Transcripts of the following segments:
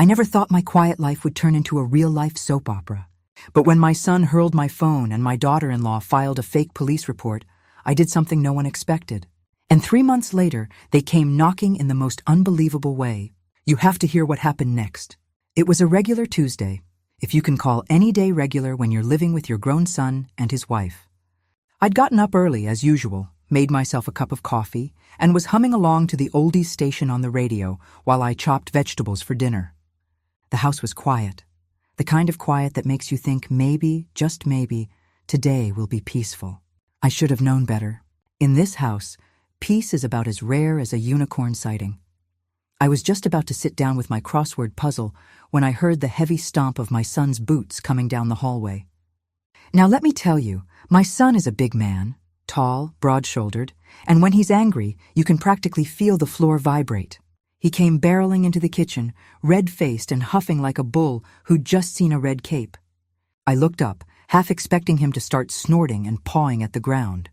I never thought my quiet life would turn into a real-life soap opera. But when my son hurled my phone and my daughter-in-law filed a fake police report, I did something no one expected. And 3 months later, they came knocking in the most unbelievable way. You have to hear what happened next. It was a regular Tuesday, if you can call any day regular when you're living with your grown son and his wife. I'd gotten up early, as usual, made myself a cup of coffee, and was humming along to the oldies station on the radio while I chopped vegetables for dinner. The house was quiet, the kind of quiet that makes you think maybe, just maybe, today will be peaceful. I should have known better. In this house, peace is about as rare as a unicorn sighting. I was just about to sit down with my crossword puzzle when I heard the heavy stomp of my son's boots coming down the hallway. Now let me tell you, my son is a big man, tall, broad-shouldered, and when he's angry, you can practically feel the floor vibrate. He came barreling into the kitchen, red-faced and huffing like a bull who'd just seen a red cape. I looked up, half expecting him to start snorting and pawing at the ground.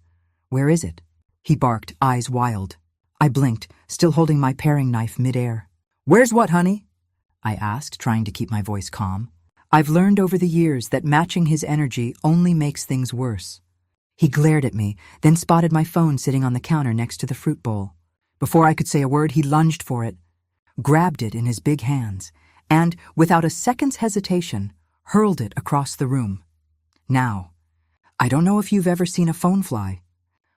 "Where is it?" he barked, eyes wild. I blinked, still holding my paring knife mid-air. "Where's what, honey?" I asked, trying to keep my voice calm. I've learned over the years that matching his energy only makes things worse. He glared at me, then spotted my phone sitting on the counter next to the fruit bowl. Before I could say a word, he lunged for it, grabbed it in his big hands, and, without a second's hesitation, hurled it across the room. Now, I don't know if you've ever seen a phone fly,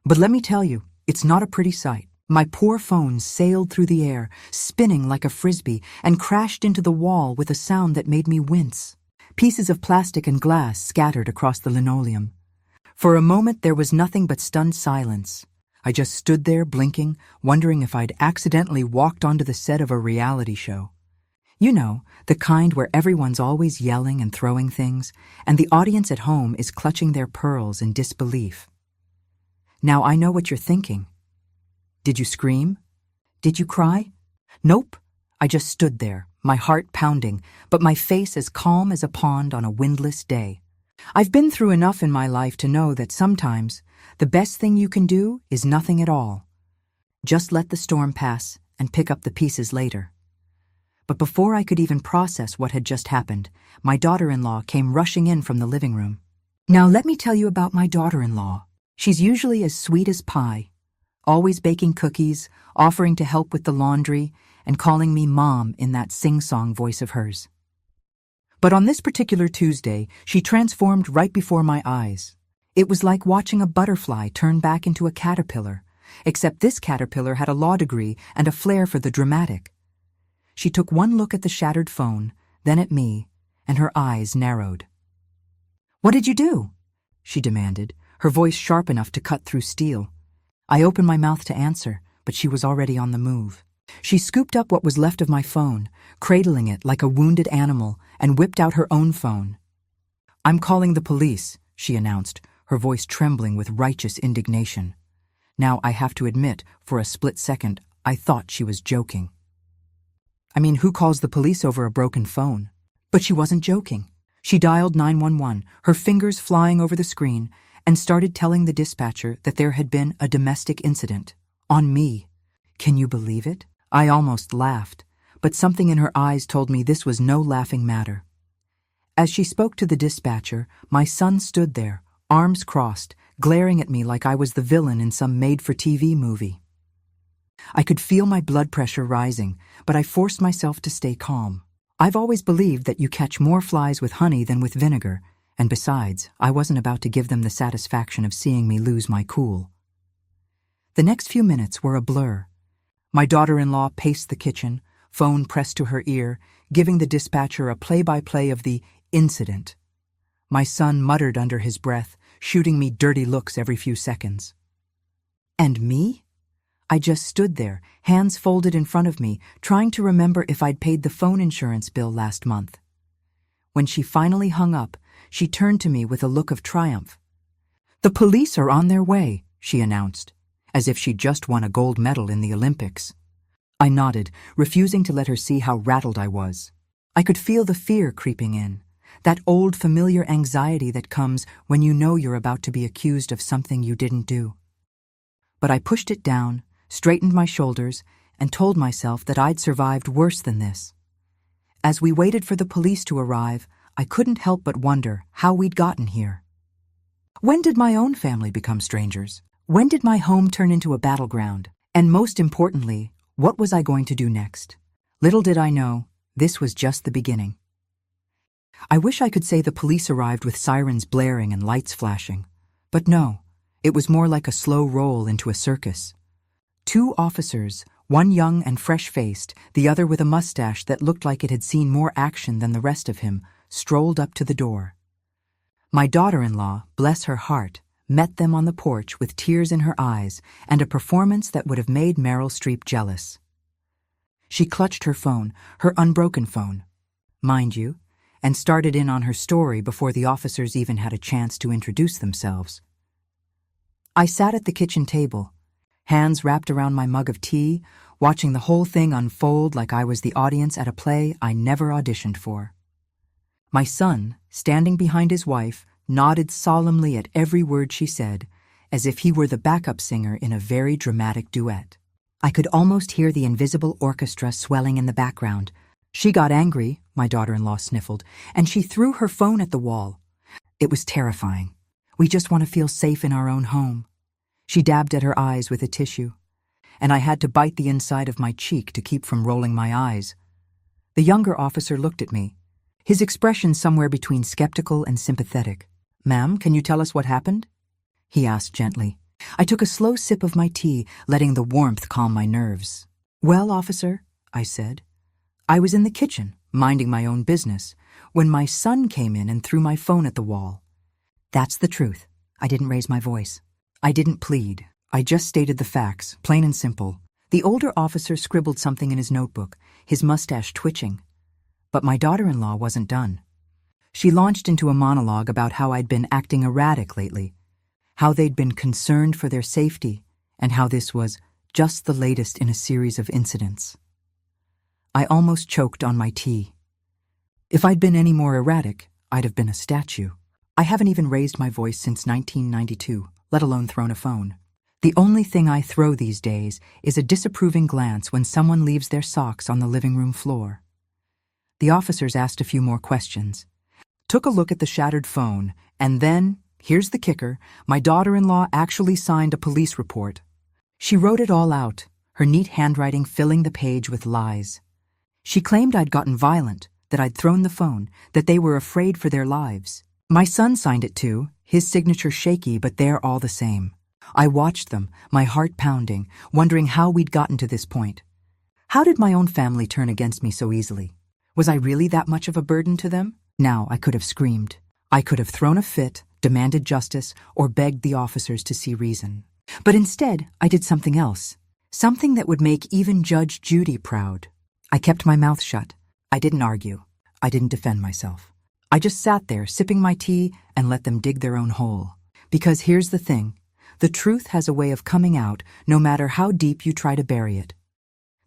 but let me tell you, it's not a pretty sight. My poor phone sailed through the air, spinning like a frisbee, and crashed into the wall with a sound that made me wince. Pieces of plastic and glass scattered across the linoleum. For a moment there was nothing but stunned silence. I just stood there blinking, wondering if I'd accidentally walked onto the set of a reality show. You know, the kind where everyone's always yelling and throwing things, and the audience at home is clutching their pearls in disbelief. Now I know what you're thinking. Did you scream? Did you cry? Nope. I just stood there, my heart pounding, but my face as calm as a pond on a windless day. I've been through enough in my life to know that sometimes the best thing you can do is nothing at all. Just let the storm pass and pick up the pieces later. But before I could even process what had just happened, my daughter-in-law came rushing in from the living room. Now let me tell you about my daughter-in-law. She's usually as sweet as pie, always baking cookies, offering to help with the laundry, and calling me Mom in that sing-song voice of hers. But on this particular Tuesday, she transformed right before my eyes. It was like watching a butterfly turn back into a caterpillar, except this caterpillar had a law degree and a flair for the dramatic. She took one look at the shattered phone, then at me, and her eyes narrowed. "What did you do?" she demanded, her voice sharp enough to cut through steel. I opened my mouth to answer, but she was already on the move. She scooped up what was left of my phone, cradling it like a wounded animal, and whipped out her own phone. "I'm calling the police," she announced, her voice trembling with righteous indignation. Now, I have to admit, for a split second, I thought she was joking. I mean, who calls the police over a broken phone? But she wasn't joking. She dialed 911, her fingers flying over the screen, and started telling the dispatcher that there had been a domestic incident. On me. Can you believe it? I almost laughed, but something in her eyes told me this was no laughing matter. As she spoke to the dispatcher, my son stood there, arms crossed, glaring at me like I was the villain in some made-for-TV movie. I could feel my blood pressure rising, but I forced myself to stay calm. I've always believed that you catch more flies with honey than with vinegar, and besides, I wasn't about to give them the satisfaction of seeing me lose my cool. The next few minutes were a blur. My daughter-in-law paced the kitchen, phone pressed to her ear, giving the dispatcher a play-by-play of the incident. My son muttered under his breath, shooting me dirty looks every few seconds. And me? I just stood there, hands folded in front of me, trying to remember if I'd paid the phone insurance bill last month. When she finally hung up, she turned to me with a look of triumph. "The police are on their way," she announced, as if she'd just won a gold medal in the Olympics. I nodded, refusing to let her see how rattled I was. I could feel the fear creeping in, that old familiar anxiety that comes when you know you're about to be accused of something you didn't do. But I pushed it down, straightened my shoulders, and told myself that I'd survived worse than this. As we waited for the police to arrive, I couldn't help but wonder how we'd gotten here. When did my own family become strangers? When did my home turn into a battleground? And most importantly, what was I going to do next? Little did I know, this was just the beginning. I wish I could say the police arrived with sirens blaring and lights flashing. But no, it was more like a slow roll into a circus. 2 officers, one young and fresh-faced, the other with a mustache that looked like it had seen more action than the rest of him, strolled up to the door. My daughter-in-law, bless her heart, met them on the porch with tears in her eyes and a performance that would have made Meryl Streep jealous. She clutched her phone, her unbroken phone, mind you, and started in on her story before the officers even had a chance to introduce themselves. I sat at the kitchen table, hands wrapped around my mug of tea, watching the whole thing unfold like I was the audience at a play I never auditioned for. My son, standing behind his wife, nodded solemnly at every word she said, as if he were the backup singer in a very dramatic duet. I could almost hear the invisible orchestra swelling in the background. She got angry, my daughter-in-law sniffled, and she threw her phone at the wall. It was terrifying. We just want to feel safe in our own home. She dabbed at her eyes with a tissue, and I had to bite the inside of my cheek to keep from rolling my eyes. The younger officer looked at me, his expression somewhere between skeptical and sympathetic. "Ma'am, can you tell us what happened?" he asked gently. I took a slow sip of my tea, letting the warmth calm my nerves. "Well, officer," I said, "I was in the kitchen, minding my own business, when my son came in and threw my phone at the wall. That's the truth. I didn't raise my voice. I didn't plead. I just stated the facts, plain and simple." The older officer scribbled something in his notebook, his mustache twitching. But my daughter-in-law wasn't done. She launched into a monologue about how I'd been acting erratic lately, how they'd been concerned for their safety, and how this was just the latest in a series of incidents. I almost choked on my tea. If I'd been any more erratic, I'd have been a statue. I haven't even raised my voice since 1992, let alone thrown a phone. The only thing I throw these days is a disapproving glance when someone leaves their socks on the living room floor. The officers asked a few more questions, took a look at the shattered phone, and then, here's the kicker, my daughter-in-law actually signed a police report. She wrote it all out, her neat handwriting filling the page with lies. She claimed I'd gotten violent, that I'd thrown the phone, that they were afraid for their lives. My son signed it too, his signature shaky, but they're all the same. I watched them, my heart pounding, wondering how we'd gotten to this point. How did my own family turn against me so easily? Was I really that much of a burden to them? Now I could have screamed. I could have thrown a fit, demanded justice, or begged the officers to see reason. But instead, I did something else. Something that would make even Judge Judy proud. I kept my mouth shut. I didn't argue. I didn't defend myself. I just sat there, sipping my tea, and let them dig their own hole. Because here's the thing. The truth has a way of coming out no matter how deep you try to bury it.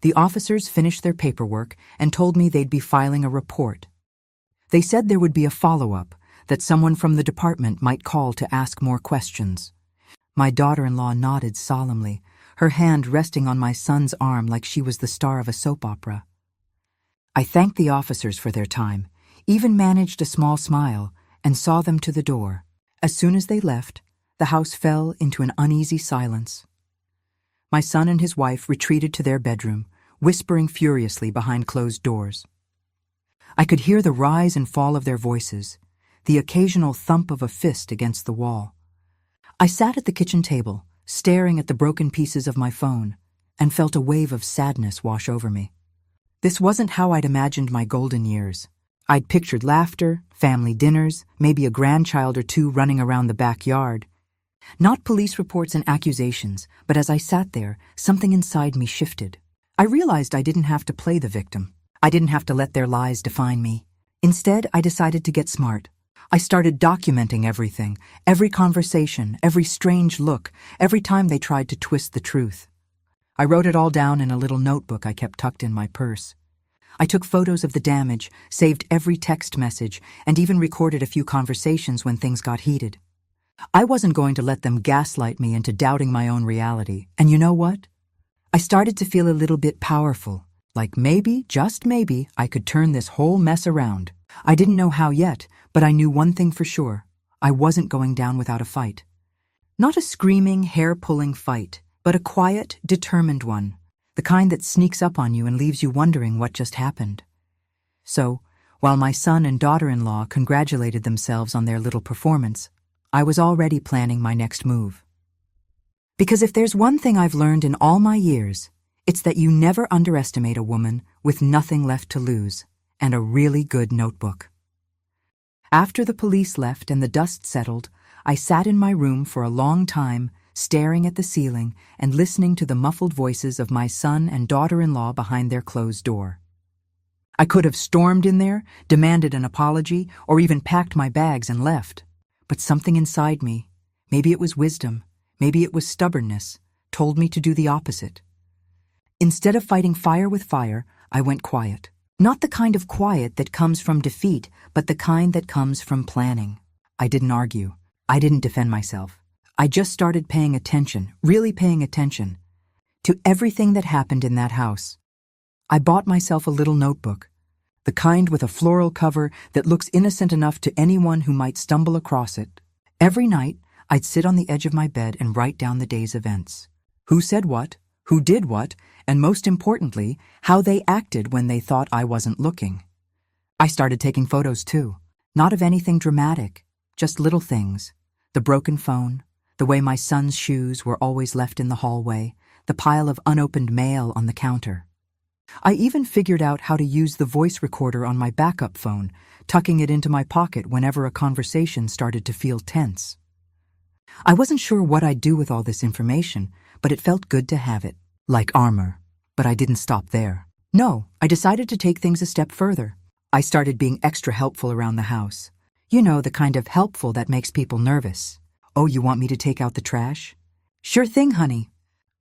The officers finished their paperwork and told me they'd be filing a report. They said there would be a follow-up, that someone from the department might call to ask more questions. My daughter-in-law nodded solemnly, her hand resting on my son's arm like she was the star of a soap opera. I thanked the officers for their time, even managed a small smile, and saw them to the door. As soon as they left, the house fell into an uneasy silence. My son and his wife retreated to their bedroom, whispering furiously behind closed doors. I could hear the rise and fall of their voices, the occasional thump of a fist against the wall. I sat at the kitchen table, staring at the broken pieces of my phone, and felt a wave of sadness wash over me. This wasn't how I'd imagined my golden years. I'd pictured laughter, family dinners, maybe a grandchild or two running around the backyard. Not police reports and accusations, but as I sat there, something inside me shifted. I realized I didn't have to play the victim. I didn't have to let their lies define me. Instead, I decided to get smart. I started documenting everything, every conversation, every strange look, every time they tried to twist the truth. I wrote it all down in a little notebook I kept tucked in my purse. I took photos of the damage, saved every text message, and even recorded a few conversations when things got heated. I wasn't going to let them gaslight me into doubting my own reality. And you know what? I started to feel a little bit powerful, Like maybe, just maybe, I could turn this whole mess around. I didn't know how yet, but I knew one thing for sure. I wasn't going down without a fight. Not a screaming, hair-pulling fight, but a quiet, determined one. The kind that sneaks up on you and leaves you wondering what just happened. So, while my son and daughter-in-law congratulated themselves on their little performance, I was already planning my next move. Because if there's one thing I've learned in all my years, it's that you never underestimate a woman with nothing left to lose and a really good notebook. After the police left and the dust settled, I sat in my room for a long time, staring at the ceiling and listening to the muffled voices of my son and daughter-in-law behind their closed door. I could have stormed in there, demanded an apology, or even packed my bags and left. But something inside me, maybe it was wisdom, maybe it was stubbornness, told me to do the opposite. Instead of fighting fire with fire, I went quiet. Not the kind of quiet that comes from defeat, but the kind that comes from planning. I didn't argue. I didn't defend myself. I just started paying attention, really paying attention, to everything that happened in that house. I bought myself a little notebook, the kind with a floral cover that looks innocent enough to anyone who might stumble across it. Every night, I'd sit on the edge of my bed and write down the day's events. Who said what, who did what, and most importantly, how they acted when they thought I wasn't looking. I started taking photos too, not of anything dramatic, just little things. The broken phone, the way my son's shoes were always left in the hallway, the pile of unopened mail on the counter. I even figured out how to use the voice recorder on my backup phone, tucking it into my pocket whenever a conversation started to feel tense. I wasn't sure what I'd do with all this information, but it felt good to have it, like armor. But I didn't stop there. No, I decided to take things a step further. I started being extra helpful around the house. You know, the kind of helpful that makes people nervous. Oh, you want me to take out the trash? Sure thing, honey,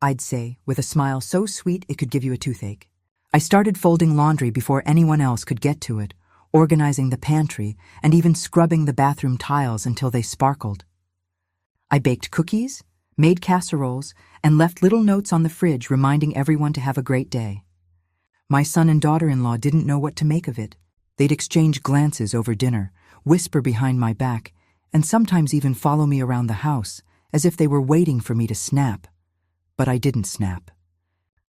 I'd say, with a smile so sweet it could give you a toothache. I started folding laundry before anyone else could get to it, organizing the pantry, and even scrubbing the bathroom tiles until they sparkled. I baked cookies, made casseroles, and left little notes on the fridge reminding everyone to have a great day. My son and daughter-in-law didn't know what to make of it. They'd exchange glances over dinner, whisper behind my back, and sometimes even follow me around the house, as if they were waiting for me to snap. But I didn't snap.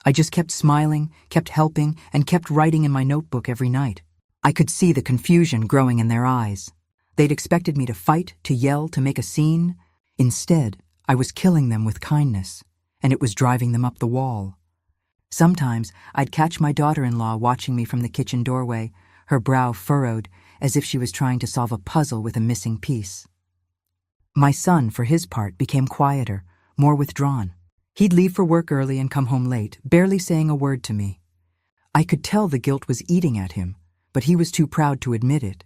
I just kept smiling, kept helping, and kept writing in my notebook every night. I could see the confusion growing in their eyes. They'd expected me to fight, to yell, to make a scene. Instead, I was killing them with kindness, and it was driving them up the wall. Sometimes I'd catch my daughter-in-law watching me from the kitchen doorway, her brow furrowed, as if she was trying to solve a puzzle with a missing piece. My son, for his part, became quieter, more withdrawn. He'd leave for work early and come home late, barely saying a word to me. I could tell the guilt was eating at him, but he was too proud to admit it.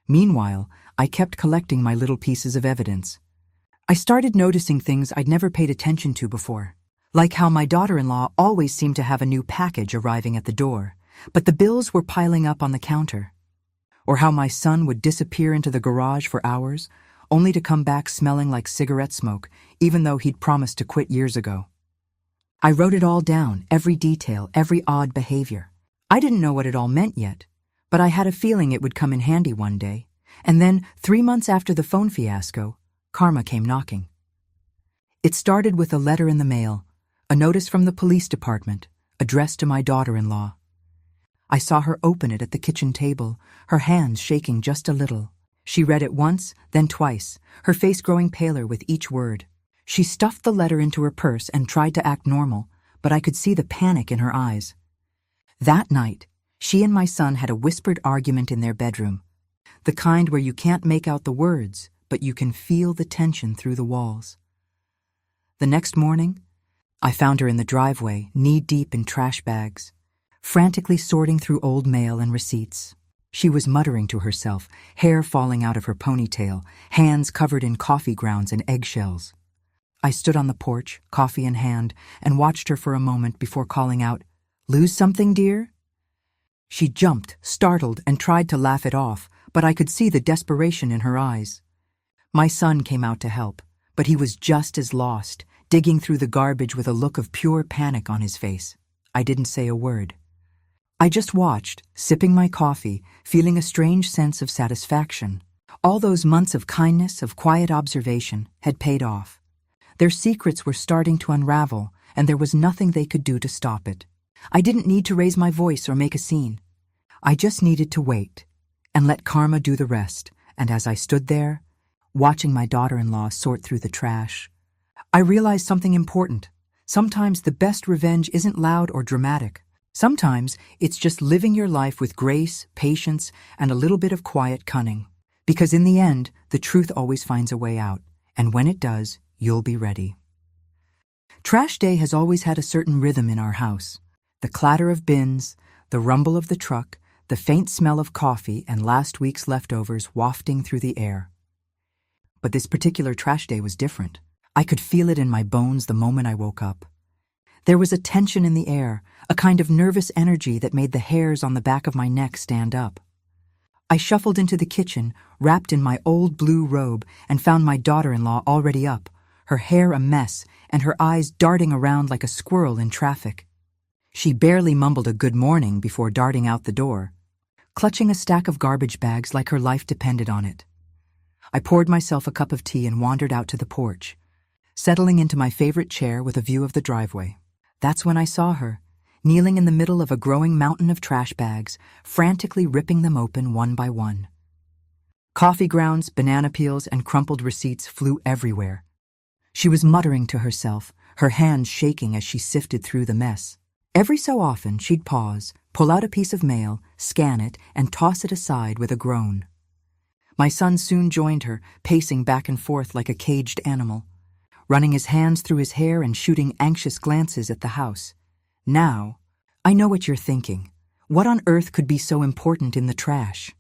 Meanwhile, I kept collecting my little pieces of evidence. I started noticing things I'd never paid attention to before, like how my daughter-in-law always seemed to have a new package arriving at the door, but the bills were piling up on the counter. Or how my son would disappear into the garage for hours, only to come back smelling like cigarette smoke, even though he'd promised to quit years ago. I wrote it all down, every detail, every odd behavior. I didn't know what it all meant yet, but I had a feeling it would come in handy one day. And then, 3 months after the phone fiasco, karma came knocking. It started with a letter in the mail, a notice from the police department, addressed to my daughter-in-law. I saw her open it at the kitchen table, her hands shaking just a little. She read it once, then twice, her face growing paler with each word. She stuffed the letter into her purse and tried to act normal, but I could see the panic in her eyes. That night, she and my son had a whispered argument in their bedroom, the kind where you can't make out the words, but you can feel the tension through the walls. The next morning, I found her in the driveway, knee-deep in trash bags, frantically sorting through old mail and receipts. She was muttering to herself, hair falling out of her ponytail, hands covered in coffee grounds and eggshells. I stood on the porch, coffee in hand, and watched her for a moment before calling out, "Lose something, dear?" She jumped, startled, and tried to laugh it off, but I could see the desperation in her eyes. My son came out to help, but he was just as lost, digging through the garbage with a look of pure panic on his face. I didn't say a word. I just watched, sipping my coffee, feeling a strange sense of satisfaction. All those months of kindness, of quiet observation, had paid off. Their secrets were starting to unravel, and there was nothing they could do to stop it. I didn't need to raise my voice or make a scene. I just needed to wait, and let karma do the rest. And as I stood there, watching my daughter-in-law sort through the trash, I realized something important. Sometimes the best revenge isn't loud or dramatic. Sometimes it's just living your life with grace, patience, and a little bit of quiet cunning. Because in the end, the truth always finds a way out, and when it does, you'll be ready. Trash day has always had a certain rhythm in our house. The clatter of bins, the rumble of the truck, the faint smell of coffee and last week's leftovers wafting through the air. But this particular trash day was different. I could feel it in my bones the moment I woke up. There was a tension in the air, a kind of nervous energy that made the hairs on the back of my neck stand up. I shuffled into the kitchen, wrapped in my old blue robe, and found my daughter-in-law already up, her hair a mess and her eyes darting around like a squirrel in traffic. She barely mumbled a good morning before darting out the door, clutching a stack of garbage bags like her life depended on it. I poured myself a cup of tea and wandered out to the porch, settling into my favorite chair with a view of the driveway. That's when I saw her, kneeling in the middle of a growing mountain of trash bags, frantically ripping them open one by one. Coffee grounds, banana peels, and crumpled receipts flew everywhere. She was muttering to herself, her hands shaking as she sifted through the mess. Every so often, she'd pause, pull out a piece of mail, scan it, and toss it aside with a groan. My son soon joined her, pacing back and forth like a caged animal, running his hands through his hair and shooting anxious glances at the house. Now, I know what you're thinking. What on earth could be so important in the trash?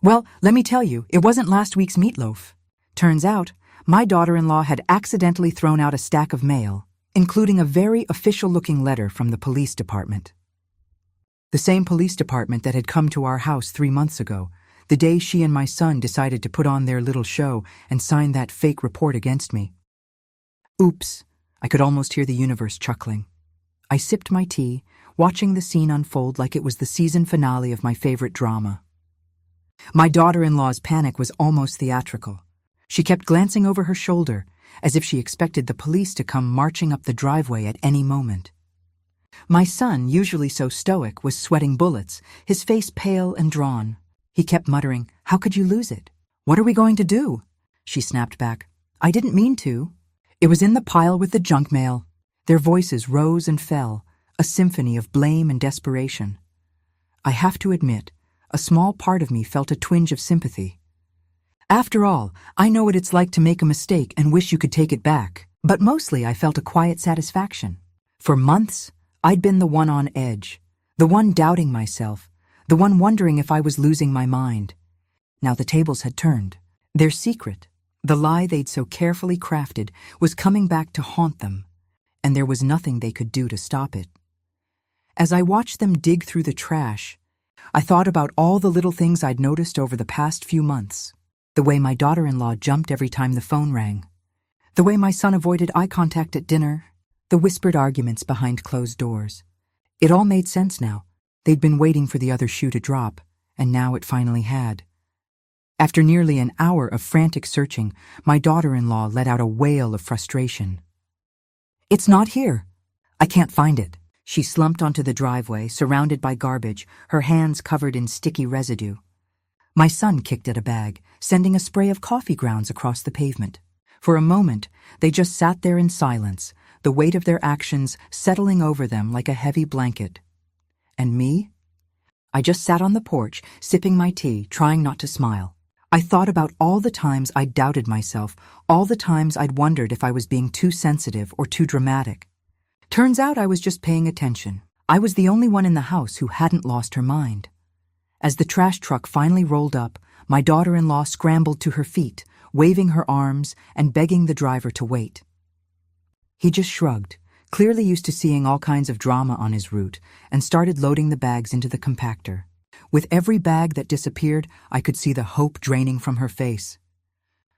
Well, let me tell you, it wasn't last week's meatloaf. Turns out, my daughter-in-law had accidentally thrown out a stack of mail, including a very official-looking letter from the police department. The same police department that had come to our house 3 months ago, the day she and my son decided to put on their little show and sign that fake report against me. Oops, I could almost hear the universe chuckling. I sipped my tea, watching the scene unfold like it was the season finale of my favorite drama. My daughter-in-law's panic was almost theatrical. She kept glancing over her shoulder, as if she expected the police to come marching up the driveway at any moment. My son, usually so stoic, was sweating bullets, his face pale and drawn. He kept muttering, "How could you lose it? What are we going to do?" She snapped back, "I didn't mean to." It was in the pile with the junk mail. Their voices rose and fell, a symphony of blame and desperation. I have to admit, a small part of me felt a twinge of sympathy. After all, I know what it's like to make a mistake and wish you could take it back. But mostly I felt a quiet satisfaction. For months, I'd been the one on edge, the one doubting myself, the one wondering if I was losing my mind. Now the tables had turned. Their secret, the lie they'd so carefully crafted, was coming back to haunt them, and there was nothing they could do to stop it. As I watched them dig through the trash, I thought about all the little things I'd noticed over the past few months. The way my daughter-in-law jumped every time the phone rang. The way my son avoided eye contact at dinner. The whispered arguments behind closed doors. It all made sense now. They'd been waiting for the other shoe to drop, and now it finally had. After nearly an hour of frantic searching, my daughter-in-law let out a wail of frustration. "It's not here. I can't find it." She slumped onto the driveway, surrounded by garbage, her hands covered in sticky residue. My son kicked at a bag, sending a spray of coffee grounds across the pavement. For a moment, they just sat there in silence, the weight of their actions settling over them like a heavy blanket. And me? I just sat on the porch, sipping my tea, trying not to smile. I thought about all the times I'd doubted myself, all the times I'd wondered if I was being too sensitive or too dramatic. Turns out I was just paying attention. I was the only one in the house who hadn't lost her mind. As the trash truck finally rolled up, my daughter-in-law scrambled to her feet, waving her arms and begging the driver to wait. He just shrugged, clearly used to seeing all kinds of drama on his route, and started loading the bags into the compactor. With every bag that disappeared, I could see the hope draining from her face.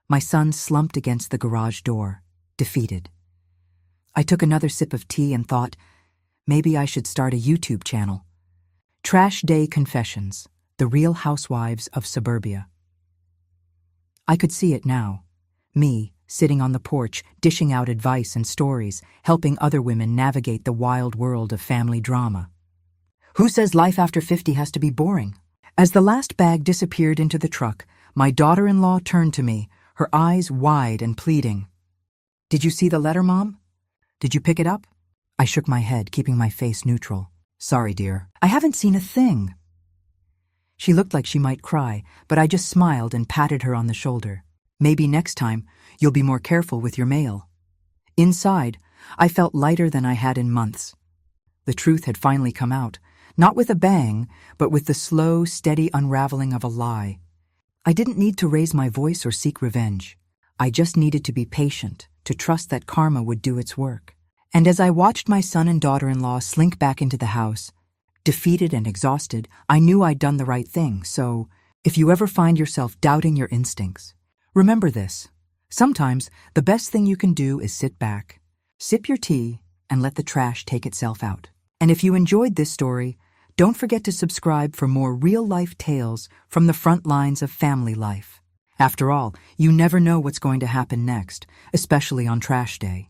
My son slumped against the garage door, defeated. I took another sip of tea and thought, maybe I should start a YouTube channel. Trash Day Confessions, The Real Housewives of Suburbia. I could see it now. Me, sitting on the porch, dishing out advice and stories, helping other women navigate the wild world of family drama. Who says life after 50 has to be boring? As the last bag disappeared into the truck, my daughter-in-law turned to me, her eyes wide and pleading. "Did you see the letter, Mom? Did you pick it up?" I shook my head, keeping my face neutral. "Sorry, dear. I haven't seen a thing." She looked like she might cry, but I just smiled and patted her on the shoulder. "Maybe next time you'll be more careful with your mail." Inside, I felt lighter than I had in months. The truth had finally come out, not with a bang, but with the slow, steady unraveling of a lie. I didn't need to raise my voice or seek revenge. I just needed to be patient, to trust that karma would do its work. And as I watched my son and daughter-in-law slink back into the house, defeated and exhausted, I knew I'd done the right thing. So, if you ever find yourself doubting your instincts, remember this. Sometimes the best thing you can do is sit back, sip your tea, and let the trash take itself out. And if you enjoyed this story, don't forget to subscribe for more real-life tales from the front lines of family life. After all, you never know what's going to happen next, especially on Trash Day.